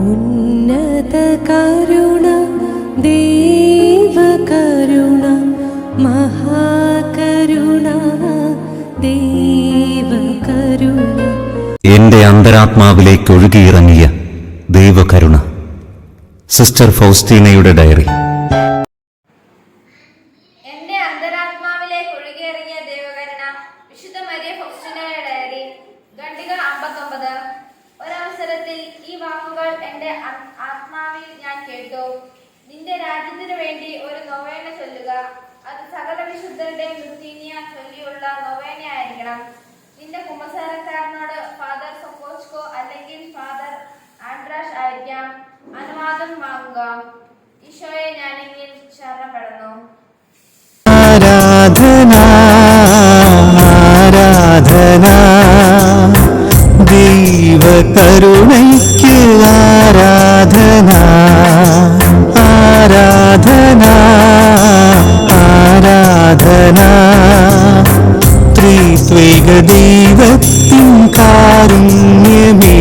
ഉന്നത കരുണ ദേവകരുണ മഹാകരുണ ദേവകരുണ. എന്റെ അന്തരാത്മാവിലേക്ക് ഒഴുകിയിറങ്ങിയ ദൈവകരുണ. Sister ഫൗസ്റ്റീനയുടെ diary. എന്റെ അന്തരാത്മാവിലേക്ക് ഒഴുകിയിറങ്ങിയ ദൈവകരുണ. വിശുദ്ധ മരിയ ഫൗസ്റ്റീനയുടെ ഡയറി. ഖണ്ഡിക 59. ഒരവസരത്തിൽ ഈ വാക്കുകൾ എന്റെ ആത്മാവിൽ ഞാൻ കേട്ടു. നിന്റെ രാജ്യത്തിനു വേണ്ടി ഒരു നൊവേന ചൊല്ലുക. അത് സകല വിശുദ്ധരുടെയും ലുത്തീനിയ ചൊല്ലിയുള്ള നൊവേനയായിരിക്കണം. നിന്റെ കുമ്പസാരക്കാരനോട് ഫാദർ സൊക്കോച്കോ അല്ലെങ്കിൽ ഫാദർ ആൻഡ്രാഷ് ആയിരിക്കാം. അനുവാദം വാങ്ങുക. ഈശോയെ ഞാനെങ്കിൽ ശരണപ്പെടുന്നു. ആരാധന ആരാധന ദൈവകരുണയ്ക്ക് ആരാധന ആരാധന ആരാധന ത്രിത്വൈക ദൈവത്തിൻ കാരുണ്യമേ.